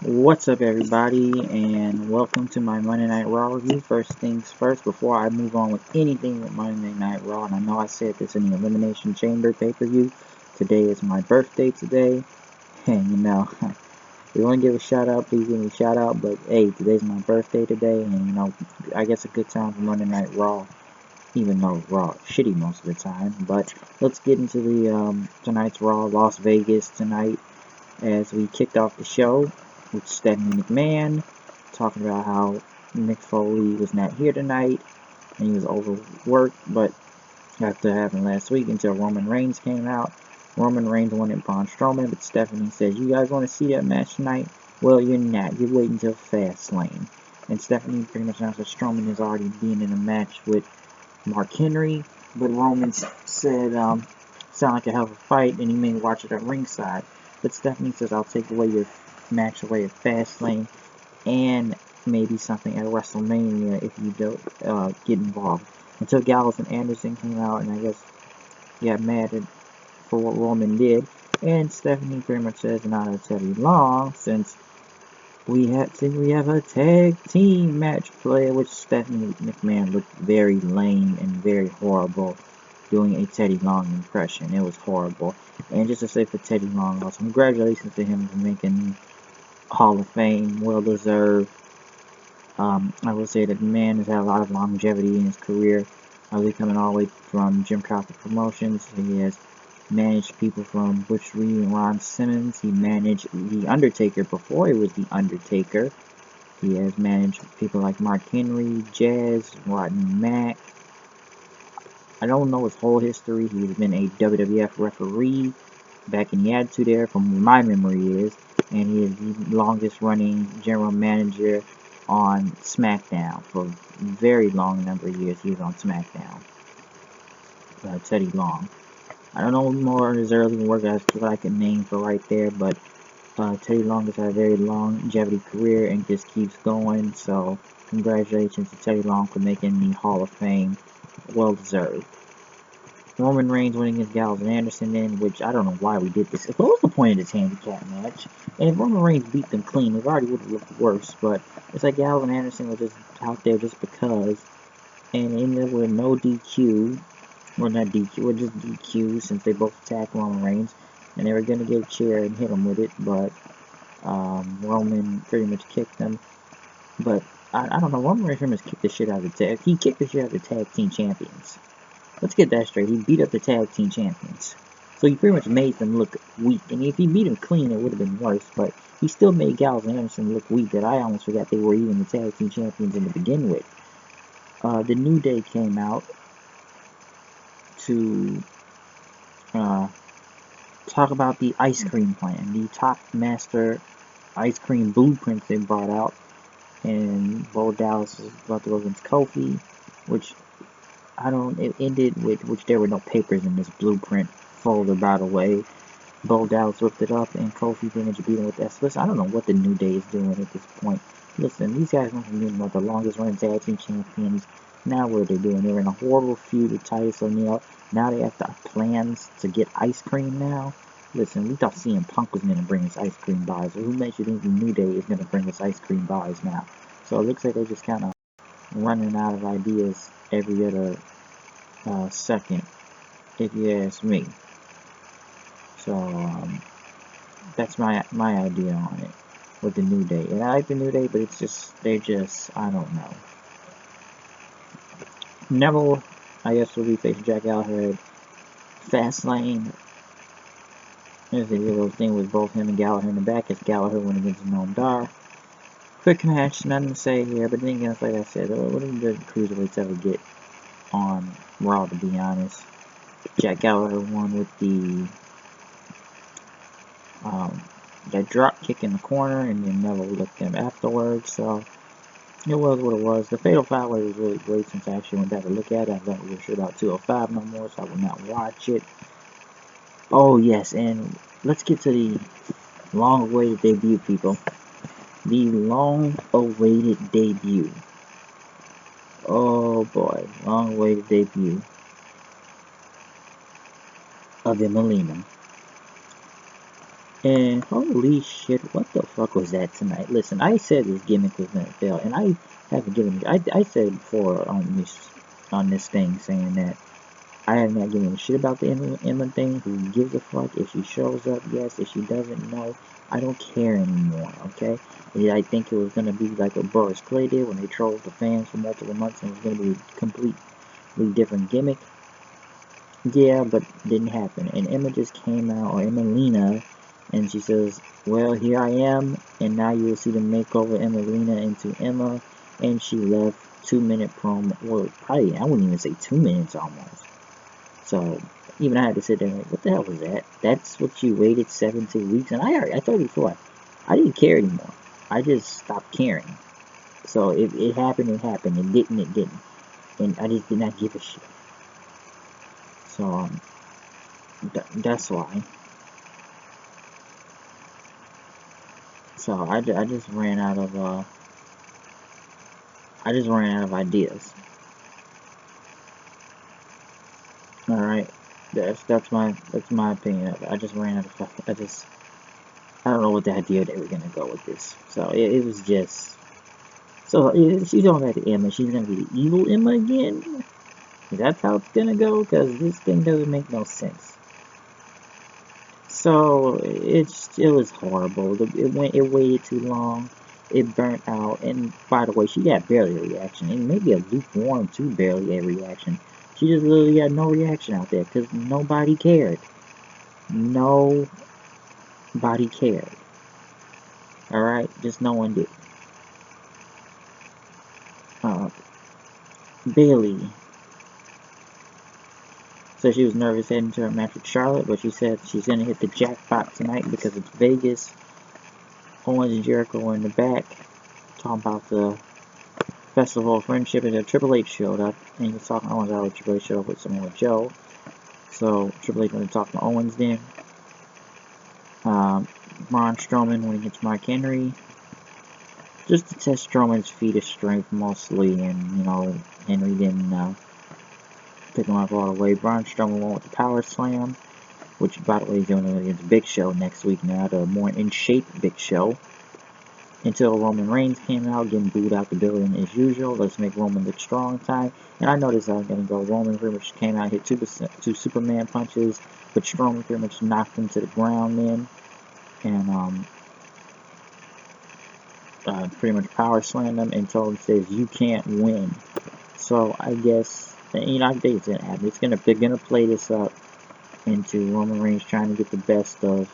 What's up, everybody, and welcome to my Monday Night Raw review. First things first, before I move on with anything with Monday Night Raw, and I know I said this in the Elimination Chamber pay-per-view, today is my birthday today, and if you want to give a shout out, please give me a shout out, but hey, today's my birthday today, and I guess a good time for Monday Night Raw, even though Raw is shitty most of the time. But let's get into the tonight's Raw, Las Vegas tonight, as we kicked off the show with Stephanie McMahon talking about how Mick Foley was not here tonight and he was overworked, but after happened last week until Roman Reigns came out. Roman Reigns wanted Braun Strowman, but Stephanie says, "You guys want to see that match tonight? Well, you're not. You're waiting until Fastlane." And Stephanie pretty much announced that Strowman is already being in a match with Mark Henry, but Roman said, sound like a hell of a fight, and he may watch it at ringside. But Stephanie says, "I'll take away your match away at Fastlane and maybe something at WrestleMania if you don't get involved." Until Gallows and Anderson came out and I guess got mad for what Roman did, and Stephanie pretty much says, "Not a Teddy Long, since we have a tag team match play," which Stephanie McMahon looked very lame and very horrible doing a Teddy Long impression. It was horrible. And just to say for Teddy Long, also congratulations to him for making Hall of Fame, well deserved. I will say that the man has had a lot of longevity in his career, coming all the way from Jim Crockett Promotions. He has managed people from Butch Reed and Ron Simmons. He managed The Undertaker before he was The Undertaker. He has managed people like Mark Henry, Jazz, Rodney Mack. I don't know his whole history. He's been a WWF referee back in the Attitude Era, from what my memory is, and he is the longest running general manager on SmackDown for a very long number of years. He was on SmackDown. Teddy Long. I don't know more of his early work as what I can name for right there, but Teddy Long has had a very longevity career and just keeps going. So congratulations to Teddy Long for making the Hall of Fame. Well deserved. Roman Reigns winning against Gallows and Anderson then, which I don't know why we did this. What was the point of this handicap match? And if Roman Reigns beat them clean, it already would have looked worse, but it's like Gallows and Anderson were just out there just because, and ended with no DQ, well not DQ, or just DQ, since they both attacked Roman Reigns, and they were going to get a chair and hit him with it, but Roman pretty much kicked them. But I don't know, Roman Reigns pretty much kicked the shit out of the tag. He kicked the shit out of the tag team champions. Let's get that straight. He beat up the tag team champions. So he pretty much made them look weak. And if he beat them clean, it would have been worse. But he still made Gallows and Anderson look weak, that I almost forgot they were even the tag team champions to begin with. The New Day came out to talk about the ice cream plan, the Top Master ice cream blueprint they brought out. And Bo Dallas was about to go against Kofi, which it ended with, which there were no papers in this blueprint folder, by the way. Bo Dallas ripped it up, and Kofi pretty much beat him with that. Listen, I don't know what the New Day is doing at this point. Listen, these guys went from being like the longest running tag team champions. Now what are they doing? They're in a horrible feud with Titus O'Neil. Now they have plans to get ice cream now. Listen, we thought CM Punk was going to bring us ice cream bars. Who makes you think the New Day is going to bring us ice cream bars now? So it looks like they're just kind of running out of ideas every other second, if you ask me. So that's my idea on it with the New Day. And I like the New Day, but it's just I don't know. Neville, I guess, will be facing Jack Gallagher at Fastlane. There's a little thing with both him and Gallagher in the back as Gallagher went against Noam Dar. Quick match, nothing to say here, but then again, like I said, what did the cruiserweights ever get on Raw, to be honest? Jack Gallagher won with that drop kick in the corner, and then Neville licked him afterwards, so it was what it was. The Fatal 5-Way was really great since I actually went back to look at it. I thought we were sure about 205 no more, so I will not watch it. Oh yes, and let's get to the long-awaited debut, people. The long-awaited debut. Oh boy, long-awaited debut of Emmalina. And holy shit, what the fuck was that tonight? Listen, I said this gimmick was gonna fail, and I haven't given. I said before on this thing saying that I have not given a shit about the Emma thing. Who gives a fuck if she shows up? Yes. If she doesn't, no. I don't care anymore. Okay. I think it was gonna be like what Boris Clay did when they trolled the fans for multiple months, and it was gonna be a completely different gimmick. Yeah, but didn't happen. And Emma just came out, or Emmalina, and she says, well, here I am, and now you will see the makeover Emmalina into Emma, and she left 2-minute promo, well, probably, I wouldn't even say 2 minutes almost. So, even I had to sit there like, what the hell was that? That's what you waited 17 weeks? And I told you before, I didn't care anymore. I just stopped caring. So, it happened, it happened. It didn't. And I just did not give a shit. So, that's why. So I just ran out of ideas. All right, that's my opinion of it. I just ran out of I don't know what the idea they were gonna go with this. So it was just so she's going back to Emma. She's gonna be the evil Emma again. That's how it's gonna go because this thing doesn't make no sense. So it was horrible. It waited too long. It burnt out. And by the way, she got barely a reaction, and maybe a lukewarm too, barely a reaction. She just literally got no reaction out there because nobody cared. Nobody cared. All right, just no one did. Bayley. So she was nervous heading to her match with Charlotte, but she said she's gonna hit the jackpot tonight because it's Vegas. Owens and Jericho were in the back, talking about the Festival of Friendship, and Triple H showed up, and he was talking to Owens already. Triple H showed up with Samoa Joe. So Triple H went to talk to Owens then. Braun Strowman when he gets Mark Henry. Just to test Strowman's feat of strength mostly, and Henry didn't pick him up all the way. Braun Strowman went with the Power Slam, which by the way is doing against Big Show next week now, the more in shape Big Show. Until Roman Reigns came out, getting booed out the building as usual. Let's make Roman look strong time. And I know this is going to go. Roman pretty much came out, hit two Superman punches, but Strowman pretty much knocked him to the ground then. And pretty much power slammed him and told him, says, you can't win. So I guess, I think it's going to happen. They're going to play this up into Roman Reigns trying to get the best of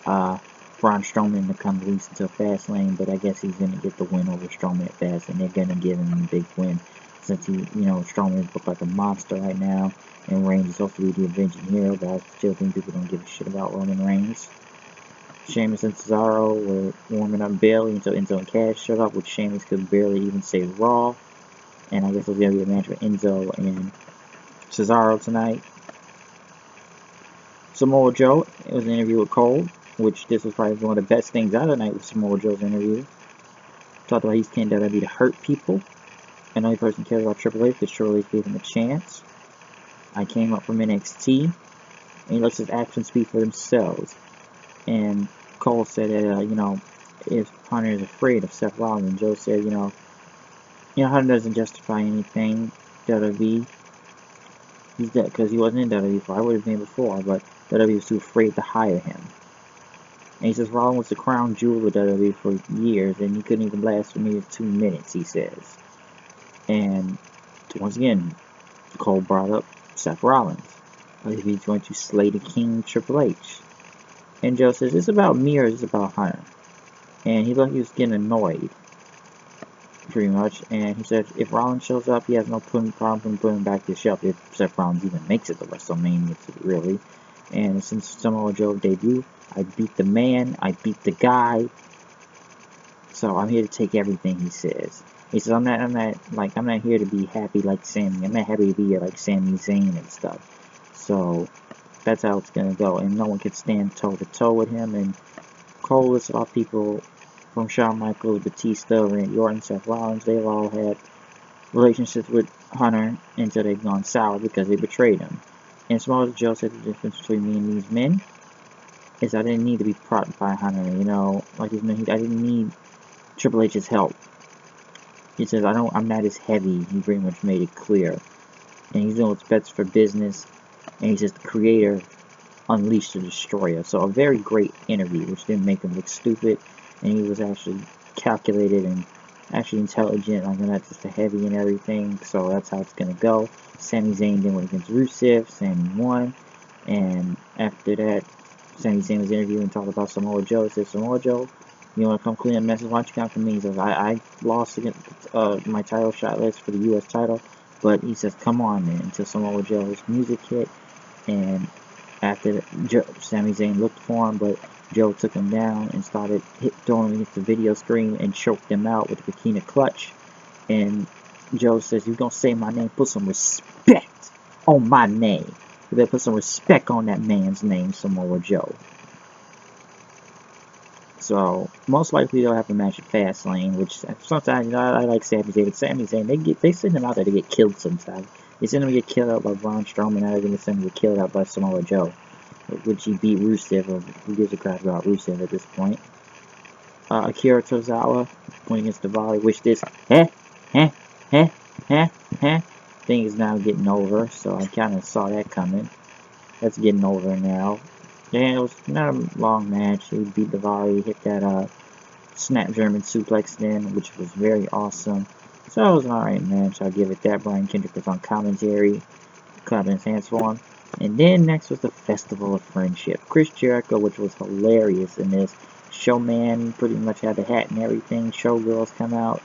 Braun Strowman to come loose into Fastlane, but I guess he's going to get the win over Strowman at Fastlane. They're going to give him a big win since Strowman looks like a monster right now, and Reigns is supposed to be the avenging hero, but I still think people don't give a shit about Roman Reigns. Sheamus and Cesaro were warming up Bayley until Enzo and Cass showed up, which Sheamus could barely even say Raw, and I guess it's going to be a match with Enzo and Cesaro tonight. Samoa Joe, it was an interview with Cole, which this was probably one of the best things out of the night with Samoa Joe's interview. Talked about he's can't WWE to hurt people. And the only person cares about Triple H because Triple H gave him a chance. I came up from NXT, and he lets his actions speak for themselves. And Cole said that, if Hunter is afraid of Seth Rollins, and Joe said, Hunter doesn't justify anything, WWE. He's dead because he wasn't in WWE before. I would have been before, but WWE was too afraid to hire him. And he says Rollins was the crown jewel of WWE for years, and he couldn't even last for me 2 minutes, he says. And once again, Cole brought up Seth Rollins. If he's going to slay the king, Triple H. And Joe says, is this about me or is this about Hunter? And he looked like he was getting annoyed, pretty much. And he said, if Rollins shows up, he has no problem putting him back to the shelf. If Seth Rollins even makes it to WrestleMania, really. And since Samoa Joe debut, I beat the man, I beat the guy. So I'm here to take everything he says. He says, I'm not here to be happy like Sammy. I'm not happy to be here like Sami Zayn and stuff. So that's how it's gonna go. And no one can stand toe to toe with him. And Cole listed off people from Shawn Michaels, Batista, Randy Orton, Seth Rollins. They've all had relationships with Hunter until they've gone sour because they betrayed him. And Samoa Joe said the difference between me and these men is I didn't need to be propped by Hunter, you know, like I didn't need Triple H's help. He says I'm not as heavy. He pretty much made it clear, and he's doing what's best for business. And he's just the creator, unleashed the destroyer. So a very great interview, which didn't make him look stupid, and he was actually calculated and actually intelligent. Like not just a heavy and everything. So that's how it's gonna go. Sami Zayn then went against Rusev. Sami won, and after that, Sami Zayn was interviewed and talked about Samoa Joe. He said, Samoa Joe, you want to come clean a message? Why don't you come to me? He says, I lost against my title shot list for the U.S. title. But he says, come on, man, until Samoa Joe's music hit. And after Sami Zayn looked for him, but Joe took him down and started throwing him against the video screen and choked him out with the Bikini Clutch. And Joe says, you're going to say my name? Put some respect on my name. You better put some respect on that man's name, Samoa Joe. So most likely they'll have a match at Fastlane, which sometimes, you know, I like Sami Zayn, but Sami Zayn, they send him out there to get killed sometimes. They send him to get killed out by Braun Strowman, now they're going to send him to get killed out by Samoa Joe, which he beat Rusev, or who gives a crap about Rusev at this point. Akira Tozawa going against Daivari, which this thing is now getting over, so I kind of saw that coming. That's getting over now. Yeah, it was not a long match. He beat Daivari, hit that snap German suplex then, which was very awesome. So it was an alright match. I'll give it that. Brian Kendrick was on commentary, clapping his hands for him. And then next was the Festival of Friendship. Chris Jericho, which was hilarious in this. Showman pretty much had the hat and everything. Showgirls come out,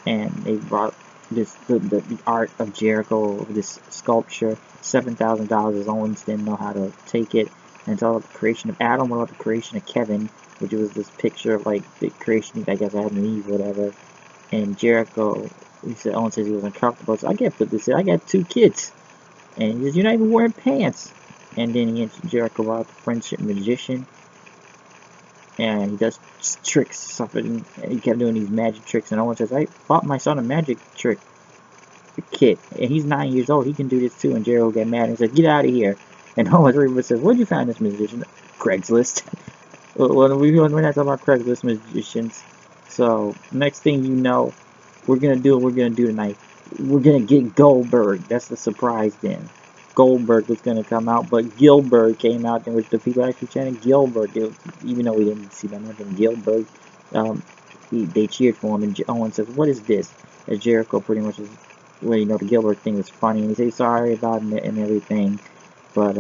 and they brought this the art of Jericho, this sculpture, $7,000. As Owens didn't know how to take it. And it's all about the creation of Adam, about the creation of Kevin, which was this picture of like the creation, I guess, Adam and Eve, whatever. And Jericho, he said, Owens says he was uncomfortable. So I can't put this in. I got 2 kids. And he says, you're not even wearing pants. And then Jericho brought the friendship magician. And he does tricks, something. And he kept doing these magic tricks. And Owens says, I bought my son a magic trick kit. And he's 9 years old. He can do this too. And Jericho got mad and said, get out of here. And Owens says, where'd you find this magician? Craigslist. We're not talking about Craigslist magicians. So, next thing you know, we're going to do what we're going to do tonight. We're going to get Goldberg. That's the surprise then. Goldberg was going to come out, but Gilbert came out, and which the people actually chanted Gilbert. Even though we didn't see that much of Gilbert, they cheered for him, and Owens says, what is this? As Jericho pretty much is, well, you know, the Gilbert thing was funny, and he says sorry about it and everything. But,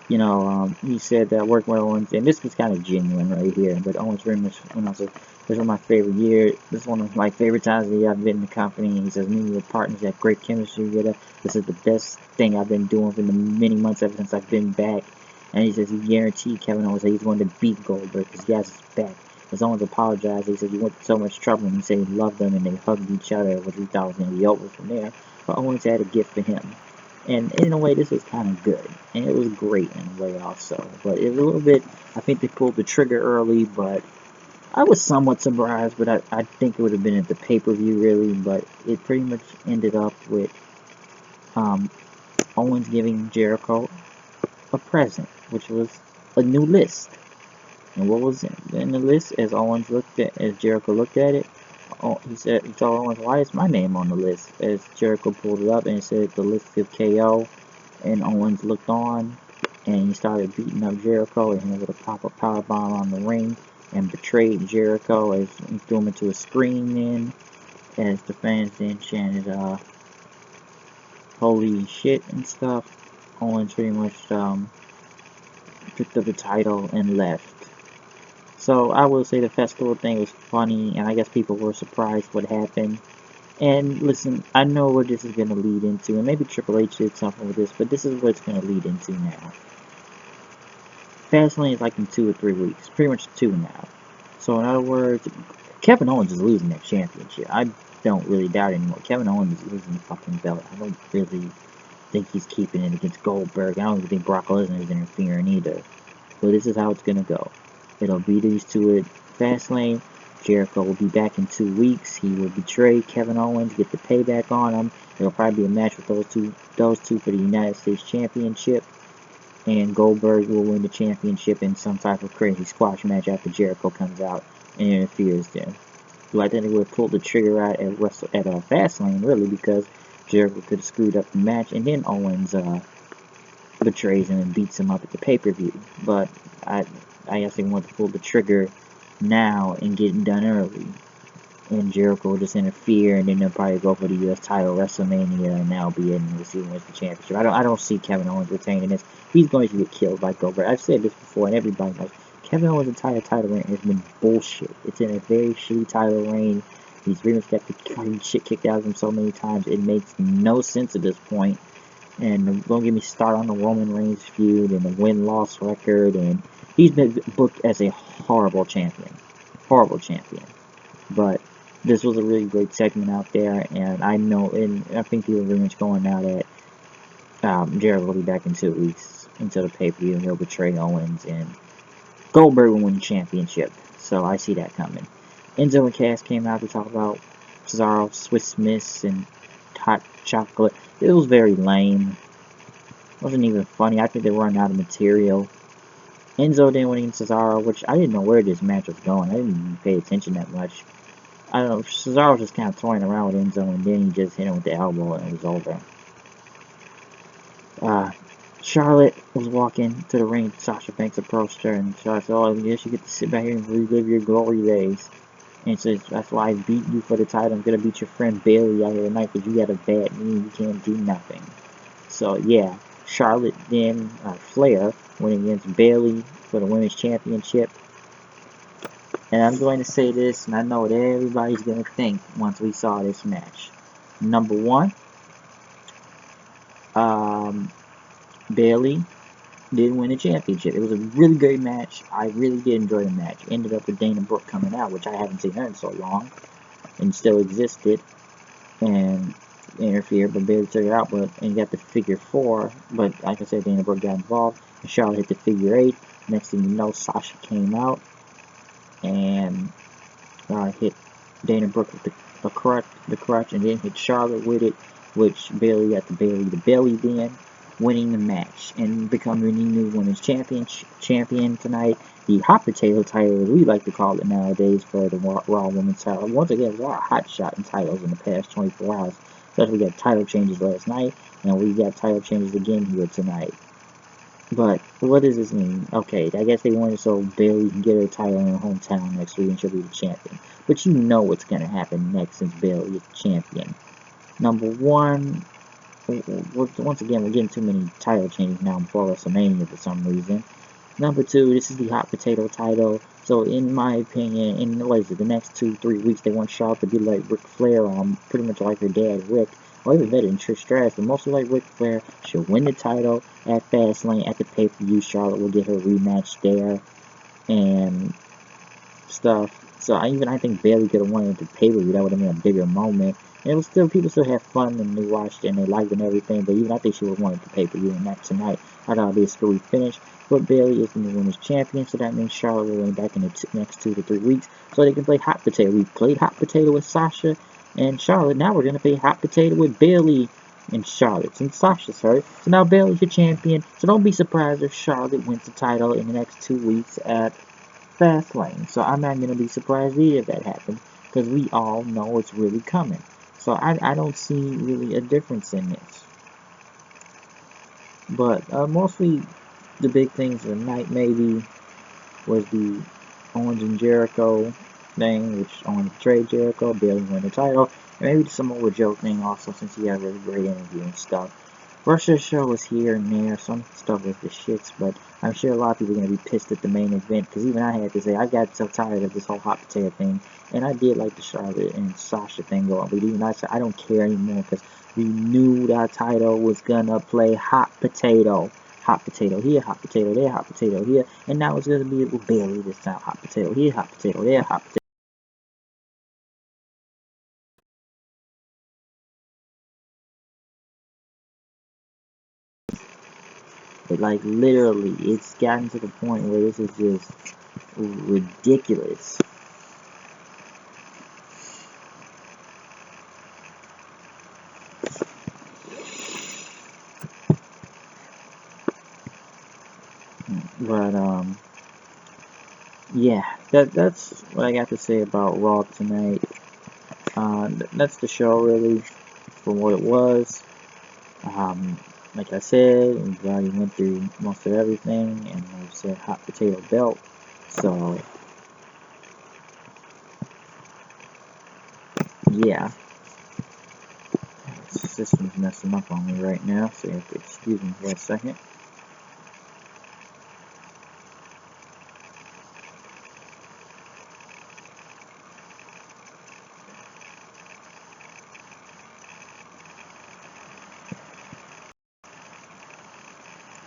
you know, he said that working with Owens, and this was kind of genuine right here, but Owens very much, when I said, this was my favorite year, this is one of my favorite times of the year I've been in the company, and he says, me and your partners have great chemistry together, this is the best thing I've been doing for the many months ever since I've been back, and he says he guaranteed Kevin Owens that he's going to beat Goldberg, because he has his back. As Owens apologized, he said he went through so much trouble, and he said he loved them, and they hugged each other, which we thought was going to be over from there, but Owens had a gift for him. And in a way, this was kind of good. And it was great in a way also. But it was a little bit, I think they pulled the trigger early, but I was somewhat surprised. But I think it would have been at the pay-per-view, really. But it pretty much ended up with Owens giving Jericho a present, which was a new list. And what was in the list, as Jericho looked at it, he told Owens, why is my name on the list? As Jericho pulled it up and it said the list of KO, and Owens looked on and he started beating up Jericho and he was able to pop a powerbomb on the ring and betrayed Jericho as he threw him into a screen then, as the fans then chanted holy shit and stuff. Owens pretty much picked up the title and left. So I will say the festival thing was funny, and I guess people were surprised what happened. And listen, I know what this is going to lead into, and maybe Triple H did something with this, but this is what it's going to lead into now. Fastlane is like in 2 or 3 weeks, pretty much 2 now. So in other words, Kevin Owens is losing that championship. I don't really doubt anymore. Kevin Owens is losing the fucking belt. I don't really think he's keeping it against Goldberg. I don't even think Brock Lesnar is interfering either. But this is how it's going to go. It'll be these 2 at Fastlane. Jericho will be back in 2 weeks. He will betray Kevin Owens, get the payback on him. It'll probably be a match with those two for the United States Championship. and Goldberg will win the championship in some type of crazy squash match after Jericho comes out and interferes there. So I think they would have pulled the trigger out at Fastlane, really, because Jericho could have screwed up the match, and then Owens betrays him and beats him up at the pay-per-view. But I guess they want to pull the trigger now and get it done early. And Jericho will just interfere, and then they'll probably go for the U.S. title WrestleMania, and that'll be it, and we'll see who wins the championship. I don't see Kevin Owens retaining this. He's going to get killed by Goldberg. I've said this before, and everybody knows. Kevin Owens' entire title reign has been bullshit. It's in a very shitty title reign. He's pretty much got the shit kicked out of him so many times. It makes no sense at this point. And don't get me started on the Roman Reigns feud and the win-loss record. And he's been booked as a horrible champion. Horrible champion. But this was a really great segment out there. And I know, and I think people are very much going now that Jericho will be back in 2 weeks until the pay-per-view. And he'll betray Owens. And Goldberg will win the championship. So I see that coming. Enzo and Cass came out to talk about Cesaro, Swiss Miss, and hot chocolate. It was very lame. It wasn't even funny. I think they run out of material. Enzo then went against Cesaro, which I didn't know where this match was going. I didn't even pay attention that much. I don't know. Cesaro was just kind of toying around with Enzo, and then he just hit him with the elbow, and it was over. Charlotte was walking to the ring. Sasha Banks approached her, and Charlotte said, "Oh, I guess you get to sit back here and relive your glory days." And says, "That's why I beat you for the title. I'm gonna beat your friend Bayley out here tonight because you got a bad knee. You can't do nothing." So yeah, Charlotte then Flair went against Bayley for the women's championship. And I'm going to say this, and I know what everybody's going to think once we saw this match. Number one, Bayley did win the championship. It was a really great match. I really did enjoy the match. Ended up with Dana Brooke coming out, which I haven't seen her in so long, and still existed, and interfered, but Bayley took it out, and got the figure 4. But like I said, Dana Brooke got involved, and Charlotte hit the figure 8. Next thing you know, Sasha came out and hit Dana Brooke with the crutch, and then hit Charlotte with it, which Bayley got the belly then, winning the match and becoming the new women's champion tonight. The hot potato title, as we like to call it nowadays, for the Raw Women's title. Once again, there's a lot of hot shot in titles in the past 24 hours. Especially we got title changes last night, and we got title changes again here tonight. But what does this mean? Okay, I guess they wanted so Bayley can get her title in her hometown next week and she'll be the champion. But you know what's going to happen next since Bayley is the champion. Number one, once again, we're getting too many title changes now before WrestleMania for some reason. Number two, this is the hot potato title. So in my opinion, in the next 2-3 weeks, they want Charlotte to be like Ric Flair, pretty much like her dad, Rick. Or even better than Trish Stratus, but mostly like Ric Flair. She'll win the title at Fastlane at the pay-per-view. Charlotte will get her rematch there and stuff. So I think Bayley could have won at the pay-per-view. That would have been a bigger moment. And it was still, people still had fun and they watched it and they liked it and everything. But even I think she would have won at the pay-per-view and not tonight. I thought it would be a screwy finish. But Bayley is the new women's champion, so that means Charlotte will win back in the next 2 to 3 weeks, so they can play hot potato. We played hot potato with Sasha and Charlotte. Now we're going to play hot potato with Bayley and Charlotte, since Sasha's hurt. So now Bayley's your champion. So don't be surprised if Charlotte wins the title in the next 2 weeks at Fastlane. So I'm not going to be surprised either if that happens, because we all know it's really coming. So I don't see really a difference in this. But mostly the big things of the night maybe was the Owens and Jericho thing, which Owens betrayed Jericho, Bayley won the title, and maybe the Samoa Joe thing also, since he had a really great interview and stuff. Russia's show was here and there, some stuff was the shits, but I'm sure a lot of people are going to be pissed at the main event, because even I had to say, I got so tired of this whole hot potato thing, and I did like the Charlotte and Sasha thing going, but even I said, I don't care anymore, because we knew that title was going to play hot potato. Hot potato here, hot potato there, hot potato here, and now it's going to be with Bayley this time. Hot potato here, hot potato there, hot potato. But like literally, it's gotten to the point where this is just ridiculous. But yeah, that's what I got to say about Raw tonight. That's the show really for what it was. Um, like I said, we already went through most of everything, and like I said, hot potato belt. So yeah, the system's messing up on me right now, so you have to excuse me for a second.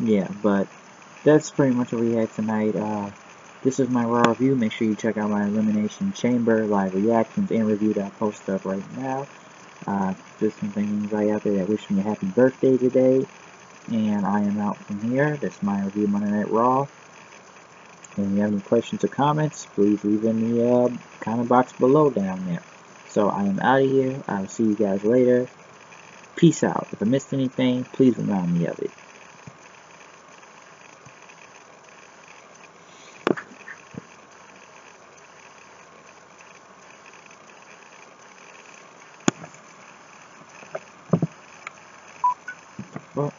Yeah, but that's pretty much what we had tonight. This is my Raw review. Make sure you check out my Elimination Chamber live reactions and review that I post up right now. Just want to thank anybody out there that wished me a happy birthday today. And I am out from here. That's my review of Monday Night Raw. And if you have any questions or comments, please leave in the comment box below down there. So I am out of here. I'll see you guys later. Peace out. If I missed anything, please remind me of it. Well,